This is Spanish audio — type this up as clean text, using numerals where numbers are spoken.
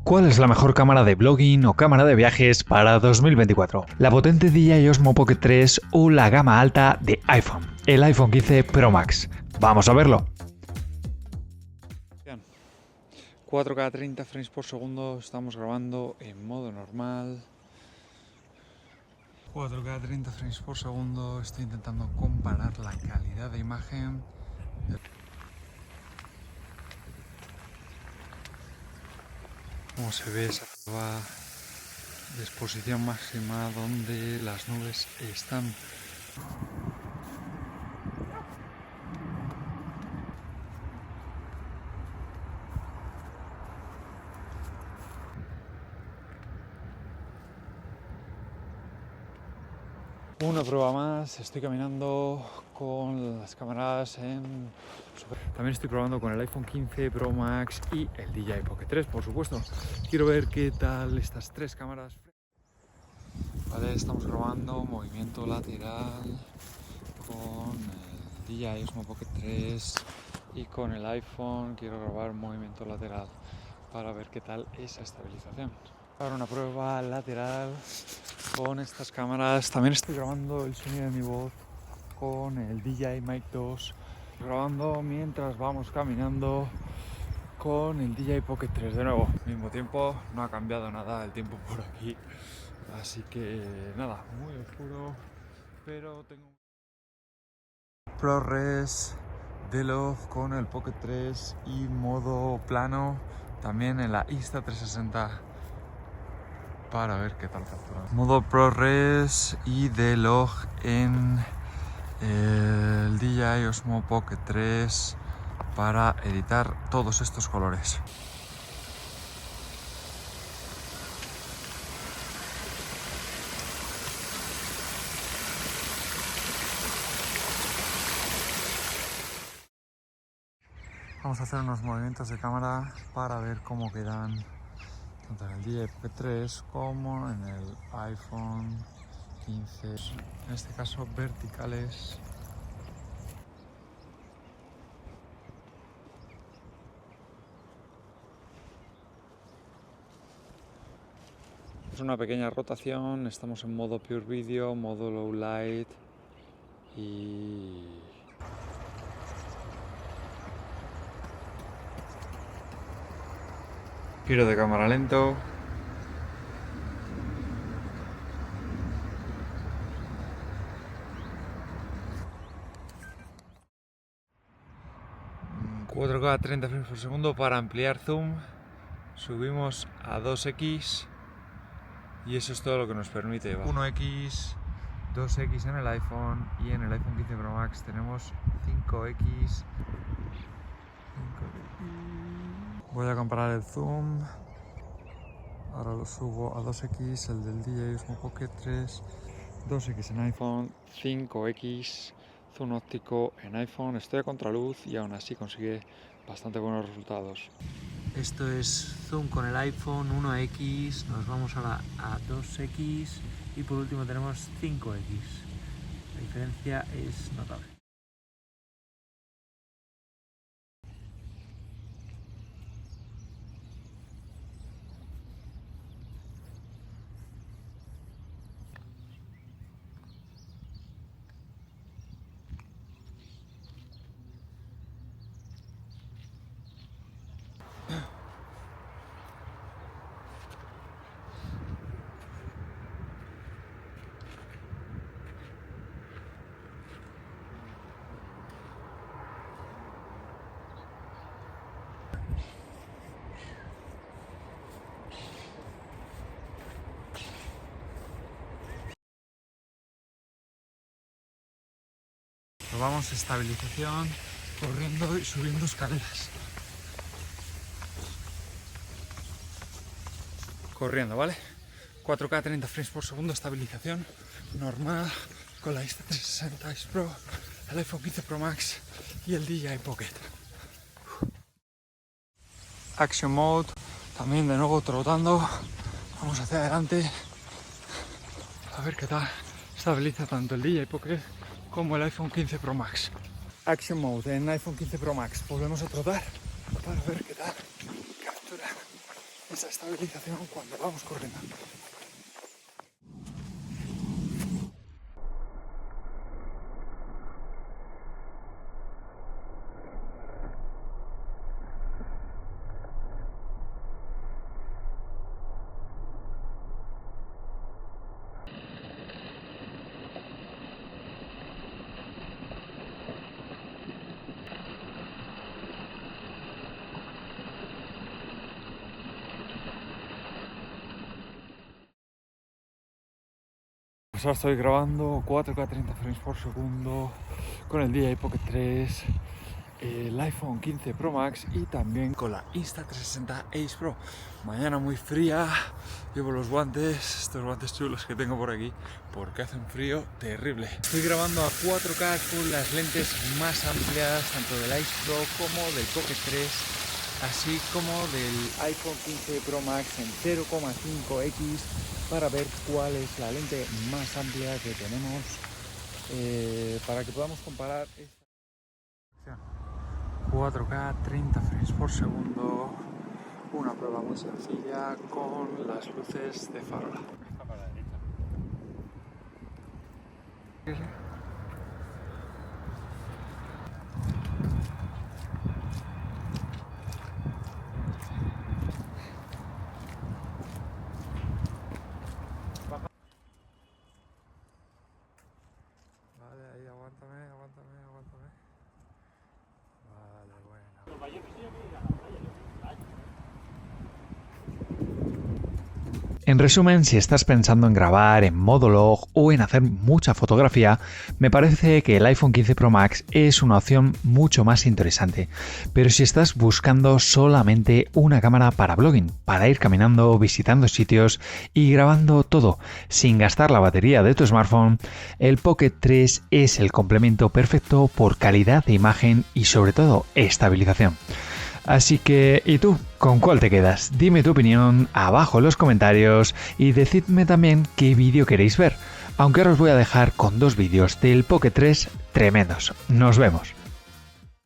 ¿Cuál es la mejor cámara de vlogging o cámara de viajes para 2024? ¿La potente DJI Osmo Pocket 3 o la gama alta de iPhone, el iPhone 15 Pro Max? Vamos a verlo. 4K 30 frames por segundo, estamos grabando en modo normal. 4K 30 frames por segundo, estoy intentando comparar la calidad de imagen. Como se ve esa curva de exposición máxima donde las nubes están. Una prueba más, estoy caminando con las cámaras en... También estoy probando con el iPhone 15 Pro Max y el DJI Pocket 3, por supuesto. Quiero ver qué tal estas tres cámaras. Vale, estamos grabando movimiento lateral con el DJI Osmo Pocket 3 y con el iPhone quiero grabar movimiento lateral para ver qué tal esa estabilización. Ahora una prueba lateral con estas cámaras. También estoy grabando el sonido de mi voz con el DJI Mic 2, grabando mientras vamos caminando con el DJI Pocket 3. De nuevo, mismo tiempo, no ha cambiado nada el tiempo por aquí, así que nada, muy oscuro, pero tengo ProRes D-Log con el Pocket 3 y modo plano también en la Insta360 para ver qué tal captura. Modo ProRes y D-Log en el DJI Osmo Pocket 3 para editar todos estos colores. Vamos a hacer unos movimientos de cámara para ver cómo quedan tanto en el DJI Pocket 3 como en el iPhone 15. En este caso verticales. Es una pequeña rotación, estamos en modo Pure Video, modo Low Light y... Giro de cámara lento. Mm, 4K 30 frames por segundo para ampliar zoom. Subimos a 2x y eso es todo lo que nos permite. 1x, 2x en el iPhone y en el iPhone 15 Pro Max tenemos 5x. Voy a comparar el zoom. Ahora lo subo a 2x, el del DJI Osmo Pocket 3, 2x en iPhone, 5x, zoom óptico en iPhone. Estoy a contraluz y aún así consigue bastante buenos resultados. Esto es zoom con el iPhone 1x, nos vamos ahora a 2x y por último tenemos 5x. La diferencia es notable. Probamos estabilización corriendo y subiendo escaleras. Corriendo, ¿vale? 4K 30 frames por segundo, estabilización normal con la Insta360 Pro, el iPhone 15 Pro Max y el DJI Pocket. Action Mode, también de nuevo trotando. Vamos hacia adelante a ver qué tal estabiliza tanto el DJI Pocket como el iPhone 15 Pro Max. Action Mode en iPhone 15 Pro Max. Volvemos a trotar para ver qué tal captura esa estabilización cuando vamos corriendo. Pues ahora estoy grabando 4K 30 frames por segundo con el DJI Pocket 3, el iPhone 15 Pro Max y también con la Insta360 Ace Pro. Mañana muy fría, llevo los guantes, estos guantes chulos que tengo por aquí, porque hace un frío terrible. Estoy grabando a 4K con las lentes más amplias, tanto del Ace Pro como del Pocket 3, así como del iPhone 15 Pro Max en 0,5x, para ver cuál es la lente más amplia que tenemos, para que podamos comparar esta 4K 30 frames por segundo, una prueba muy sencilla con las luces de farola. Está para la derecha. Vale, ahí aguántame. Vale, bueno. En resumen, si estás pensando en grabar en modo log o en hacer mucha fotografía, me parece que el iPhone 15 Pro Max es una opción mucho más interesante. Pero si estás buscando solamente una cámara para blogging, para ir caminando, visitando sitios y grabando todo sin gastar la batería de tu smartphone, el Pocket 3 es el complemento perfecto por calidad de imagen y sobre todo estabilización. Así que, ¿y tú? ¿Con cuál te quedas? Dime tu opinión abajo en los comentarios y decidme también qué vídeo queréis ver. Aunque ahora os voy a dejar con dos vídeos del Pocket 3 tremendos. Nos vemos.